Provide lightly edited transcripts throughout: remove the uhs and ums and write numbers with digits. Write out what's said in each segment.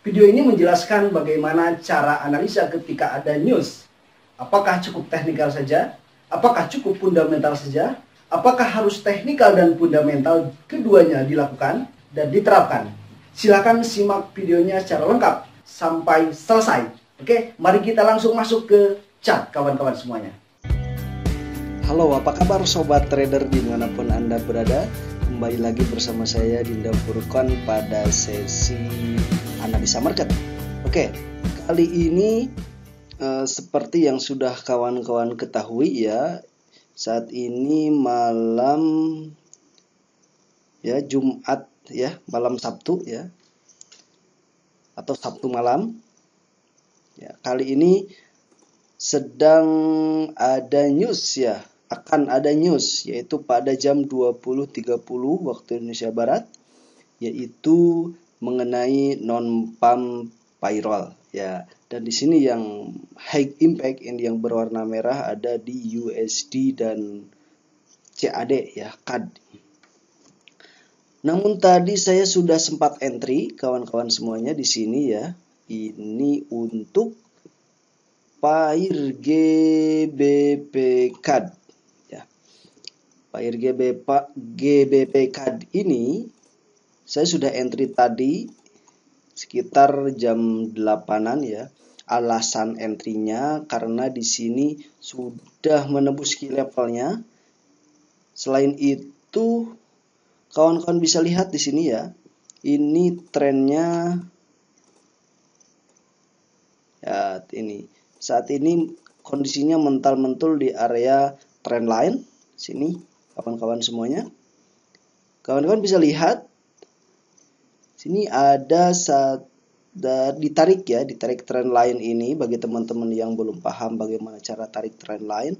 Video ini menjelaskan bagaimana cara analisa ketika ada news. Apakah cukup teknikal saja? Apakah cukup fundamental saja? Apakah harus teknikal dan fundamental keduanya dilakukan dan diterapkan? Silahkan simak videonya secara lengkap sampai selesai. Oke, mari kita langsung masuk ke chat kawan-kawan semuanya. Halo, apa kabar sobat trader dimanapun Anda berada? Kembali lagi bersama saya Dinda Furqan pada sesi analisa market. Oke, kali ini seperti yang sudah kawan-kawan ketahui ya, saat ini malam ya Jumat ya, malam Sabtu ya, atau Sabtu malam. Ya, kali ini sedang ada news ya, akan ada news yaitu pada jam 20.30 waktu Indonesia Barat, yaitu mengenai non-farm payroll ya. Dan di sini yang high impact ini yang berwarna merah ada di USD dan CAD ya, CAD. Namun tadi saya sudah sempat entry kawan-kawan semuanya di sini ya. Ini untuk pair GBP CAD ya. Pair GBP CAD ini saya sudah entry tadi sekitar jam 8-an ya. Alasan entry-nya karena di sini sudah menembus key levelnya. Selain itu, kawan-kawan bisa lihat di sini ya. Ini trennya ya, ini saat ini kondisinya mental-mentul di area trend line sini kawan-kawan semuanya. Kawan-kawan bisa lihat sini ada ditarik ya, ditarik trend line ini. Bagi teman-teman yang belum paham bagaimana cara tarik trend line,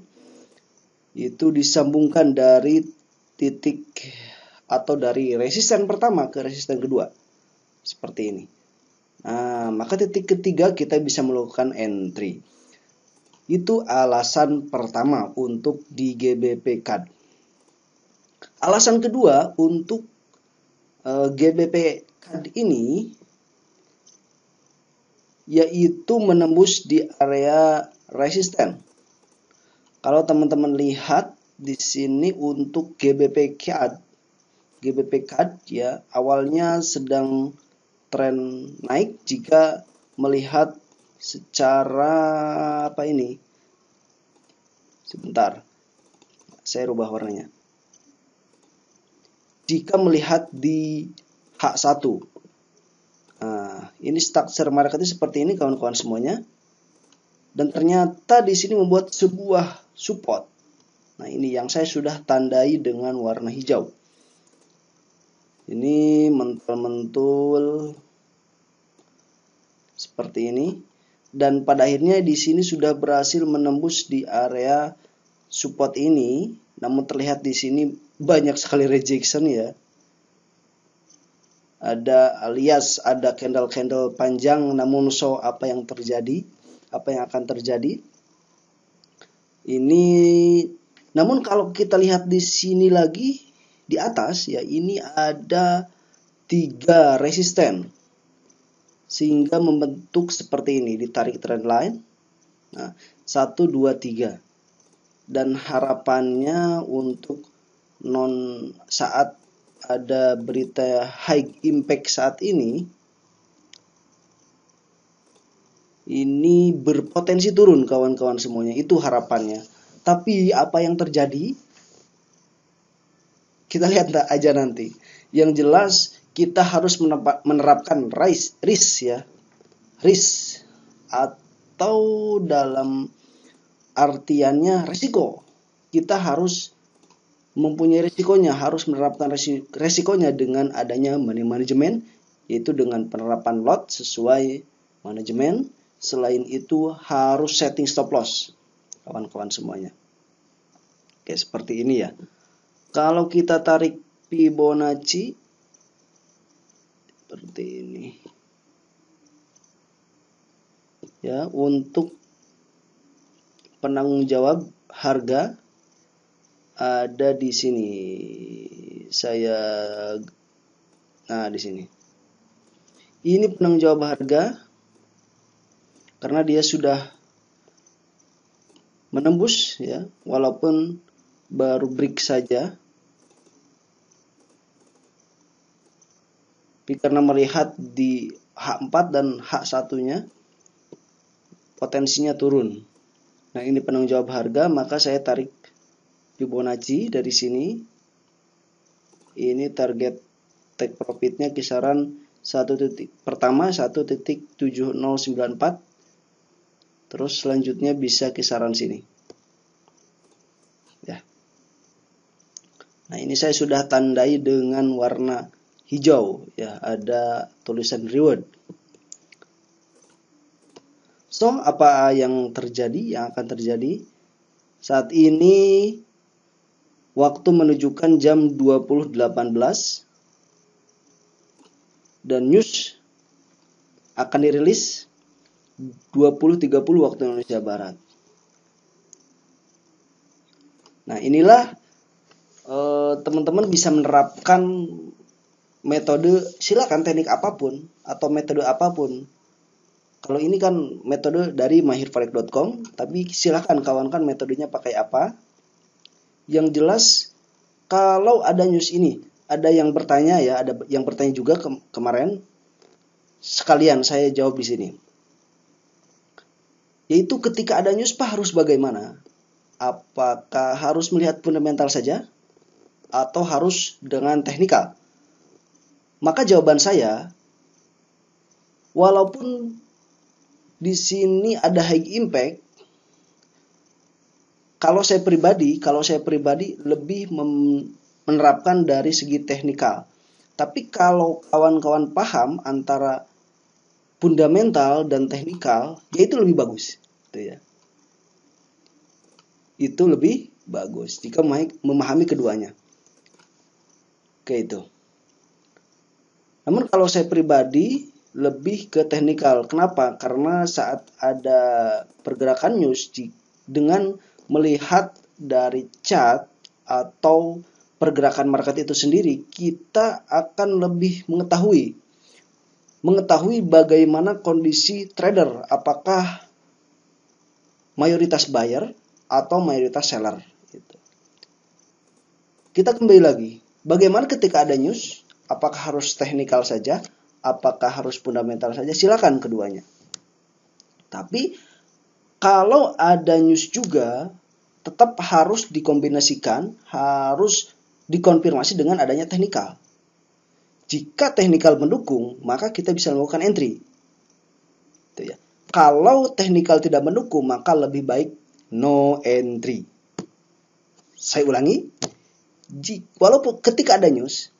itu disambungkan dari titik atau dari resisten pertama ke resisten kedua seperti ini. Nah, maka titik ketiga kita bisa melakukan entry. Itu alasan pertama untuk di GBP CAD. Alasan kedua untuk GBP CAD ini yaitu menembus di area resisten. Kalau teman-teman lihat di sini untuk GBP CAD ya, awalnya sedang tren naik jika melihat secara apa ini? Sebentar. Saya rubah warnanya. Jika melihat di H1. Nah, ini structure marketnya seperti ini kawan-kawan semuanya. Dan ternyata di sini membuat sebuah support. Nah, ini yang saya sudah tandai dengan warna hijau. Ini mentul-mentul seperti ini. Dan pada akhirnya di sini sudah berhasil menembus di area support ini. Namun terlihat di sini banyak sekali rejection ya. Alias ada candle-candle panjang namun show apa yang terjadi, apa yang akan terjadi. Ini namun kalau kita lihat di sini lagi di atas ya, ini ada 3 resisten sehingga membentuk seperti ini, ditarik trend line. Nah, 1 2 3. Dan harapannya untuk saat ada berita high impact saat ini berpotensi turun kawan-kawan semuanya, itu harapannya. Tapi apa yang terjadi kita lihat aja nanti. Yang jelas kita harus menerapkan risk ya, risk atau dalam artiannya resiko. Kita harus mempunyai risikonya, harus menerapkan risikonya dengan adanya money management, yaitu dengan penerapan lot sesuai manajemen. Selain itu harus setting stop loss kawan-kawan semuanya. Oke, seperti ini ya. Kalau kita tarik Fibonacci seperti ini ya, untuk penanggung jawab harga ada di sini. Di sini. Ini penanggung jawab harga karena dia sudah menembus ya, walaupun baru break saja. Tapi karena melihat di H4 dan H1-nya potensinya turun. Nah, ini penanggung jawab harga, maka saya tarik Fibonacci dari sini. Ini target take profitnya kisaran pertama 1.7094. Terus selanjutnya bisa kisaran sini. Ya. Nah, ini saya sudah tandai dengan warna hijau ya, ada tulisan reward. So, apa yang akan terjadi? Saat ini waktu menunjukkan jam 20.18 dan news akan dirilis 20.30 waktu Indonesia Barat. Nah, inilah teman-teman bisa menerapkan metode, silakan teknik apapun atau metode apapun. Kalau ini kan metode dari mahirforex.com, tapi silakan kawankan metodenya pakai apa. Yang jelas kalau ada news ini, ada yang bertanya ya, ada yang bertanya juga kemarin. Sekalian saya jawab di sini. Yaitu ketika ada news Pak harus bagaimana? Apakah harus melihat fundamental saja atau harus dengan teknikal? Maka jawaban saya, walaupun di sini ada high impact, kalau saya pribadi lebih menerapkan dari segi teknikal. Tapi kalau kawan-kawan paham antara fundamental dan teknikal, ya itu lebih bagus, gitu ya. Itu lebih bagus jika memahami keduanya. Oke, itu. Namun kalau saya pribadi lebih ke teknikal. Kenapa? Karena saat ada pergerakan news dengan melihat dari chart atau pergerakan market itu sendiri, kita akan lebih mengetahui bagaimana kondisi trader, apakah mayoritas buyer atau mayoritas seller. Gitu. Kita kembali lagi, bagaimana ketika ada news, apakah harus teknikal saja, apakah harus fundamental saja, silakan keduanya. Tapi kalau ada news juga, tetap harus dikombinasikan, harus dikonfirmasi dengan adanya teknikal. Jika teknikal mendukung, maka kita bisa melakukan entry. Itu ya. Kalau teknikal tidak mendukung, maka lebih baik no entry. Saya ulangi, walaupun ketika ada news,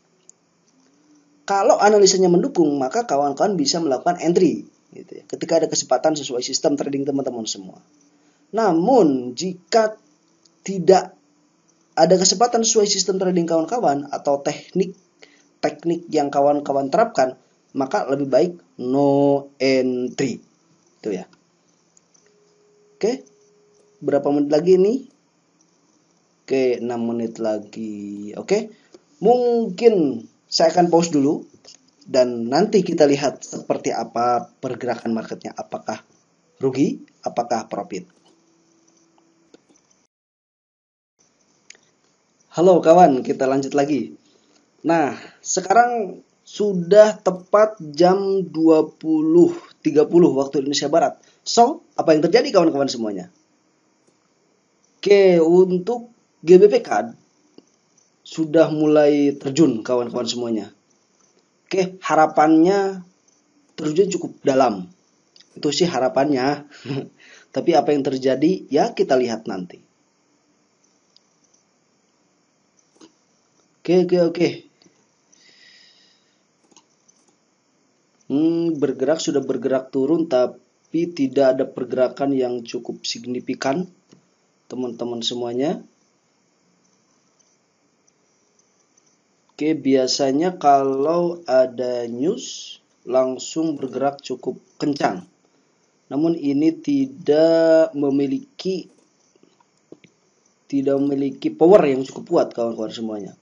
kalau analisanya mendukung, maka kawan-kawan bisa melakukan entry. Gitu ya. Ketika ada kesempatan sesuai sistem trading teman-teman semua. Namun jika tidak ada kesempatan sesuai sistem trading kawan-kawan atau teknik yang kawan-kawan terapkan, maka lebih baik no entry. Itu ya. Oke. Berapa menit lagi ini? Oke, 6 menit lagi. Oke. Mungkin saya akan pause dulu dan nanti kita lihat seperti apa pergerakan marketnya. Apakah rugi, apakah profit. Halo kawan, kita lanjut lagi. Nah, sekarang sudah tepat jam 20.30 waktu Indonesia Barat. So, apa yang terjadi kawan-kawan semuanya? Oke, untuk GBP sudah mulai terjun kawan-kawan semuanya. Oke, harapannya terjun cukup dalam. Itu sih harapannya. Tapi apa yang terjadi, ya kita lihat nanti. Oke. Sudah bergerak turun, tapi tidak ada pergerakan yang cukup signifikan, teman-teman semuanya. Oke, biasanya kalau ada news langsung bergerak cukup kencang. Namun ini tidak memiliki power yang cukup kuat kawan-kawan semuanya.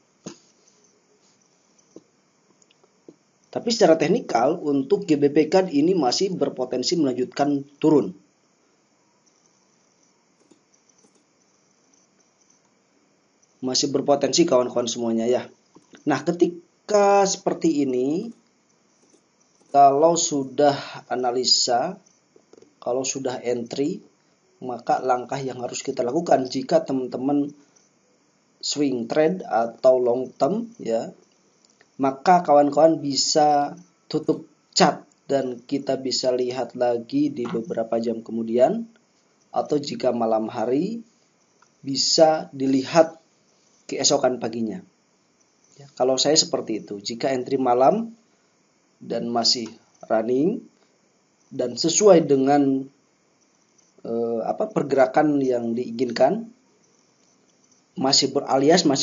Tapi secara teknikal untuk GBP CAD ini masih berpotensi melanjutkan turun. Masih berpotensi kawan-kawan semuanya ya. Nah, ketika seperti ini, kalau sudah analisa, kalau sudah entry, maka langkah yang harus kita lakukan jika teman-teman swing trade atau long term ya, maka kawan-kawan bisa tutup chart dan kita bisa lihat lagi di beberapa jam kemudian, atau jika malam hari bisa dilihat keesokan paginya. Ya, kalau saya seperti itu, jika entry malam dan masih running dan sesuai dengan pergerakan yang diinginkan, masih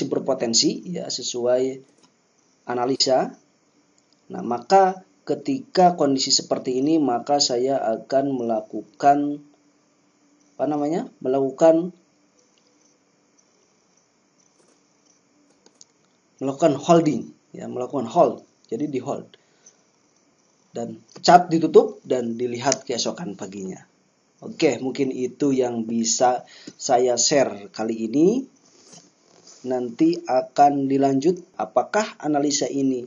berpotensi ya sesuai analisa. Nah, maka ketika kondisi seperti ini, maka saya akan melakukan holding ya, melakukan hold. Jadi di hold. Dan chart ditutup dan dilihat keesokan paginya. Oke, mungkin itu yang bisa saya share kali ini. Nanti akan dilanjut apakah analisa ini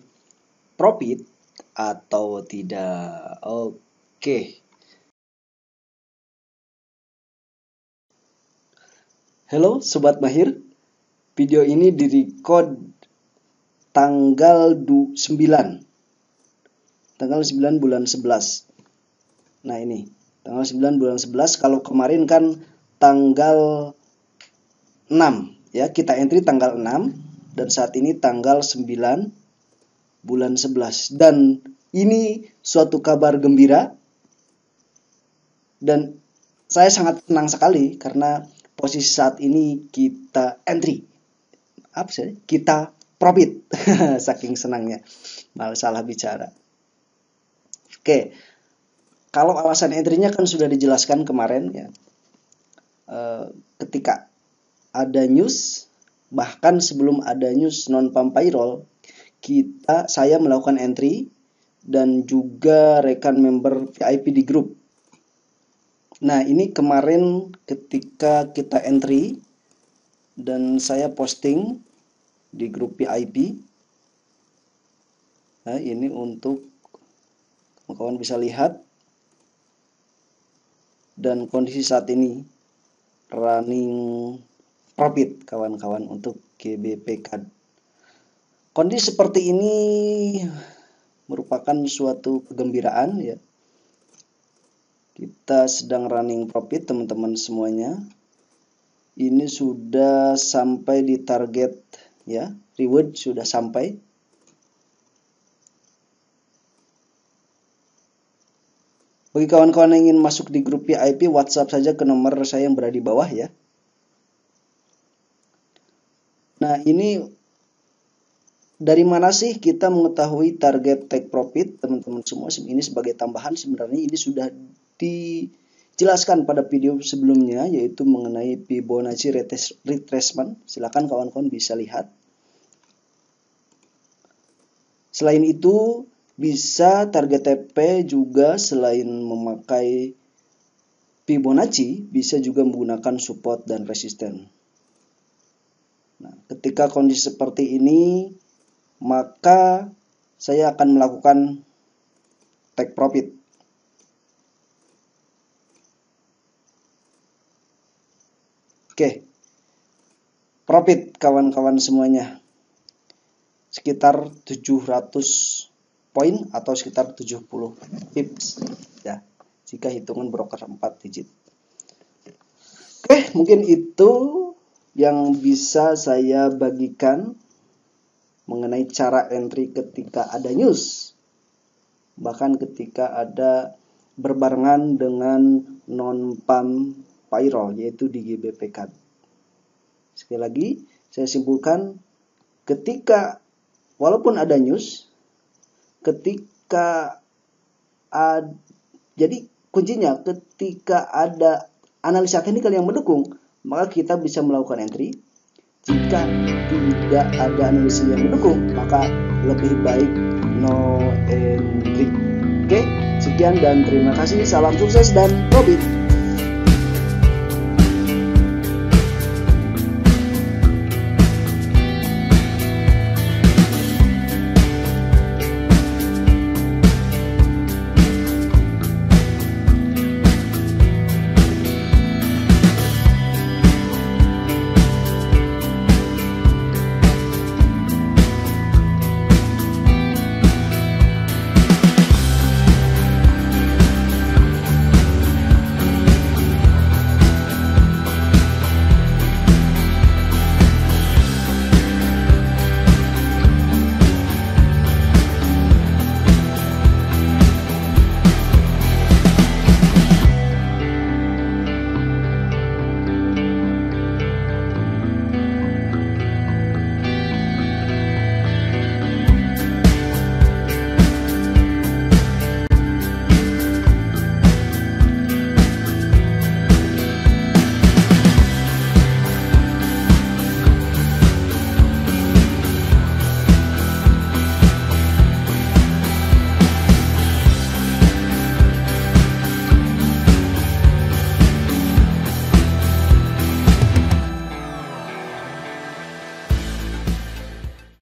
profit atau tidak. Oke. Halo Sobat Mahir. Video ini direcord tanggal 9 bulan 11. Nah ini, tanggal 9 bulan 11. Kalau kemarin kan tanggal 6 ya, kita entry tanggal 6 dan saat ini tanggal 9 bulan 11. Dan ini suatu kabar gembira dan saya sangat senang sekali karena posisi saat ini kita entry. Kita profit. Saking senangnya. Malah salah bicara. Oke. Kalau alasan entry-nya kan sudah dijelaskan kemarin ya. Ketika ada news, bahkan sebelum ada news non-farm payroll, saya melakukan entry dan juga rekan member VIP di grup. Nah, ini kemarin ketika kita entry dan saya posting di grup VIP. Nah, ini untuk kawan bisa lihat. Dan kondisi saat ini running profit kawan-kawan untuk GBP CAD. Kondisi seperti ini merupakan suatu kegembiraan ya. Kita sedang running profit teman-teman semuanya. Ini sudah sampai di target ya, reward sudah sampai. Bagi kawan-kawan yang ingin masuk di grup VIP, WhatsApp saja ke nomor saya yang berada di bawah ya. Nah, ini dari mana sih kita mengetahui target take profit teman-teman semua? Ini sebagai tambahan, sebenarnya ini sudah dijelaskan pada video sebelumnya, yaitu mengenai Fibonacci retracement. Silakan kawan-kawan bisa lihat. Selain itu, bisa target TP juga selain memakai Fibonacci, bisa juga menggunakan support dan resisten. Nah, ketika kondisi seperti ini, maka saya akan melakukan take profit. Oke, profit kawan-kawan semuanya sekitar 700 poin atau sekitar 70 pips ya, jika hitungan broker 4 digit. Oke, mungkin itu yang bisa saya bagikan mengenai cara entry ketika ada news, bahkan ketika ada berbarengan dengan non-farm payroll, yaitu di GBP CAD. Sekali lagi saya simpulkan, walaupun ada news, jadi kuncinya ketika ada analisa teknikal yang mendukung, maka kita bisa melakukan entry. Jika tidak ada analisa yang mendukung, maka lebih baik no entry. Oke, sekian dan terima kasih. Salam sukses dan profit.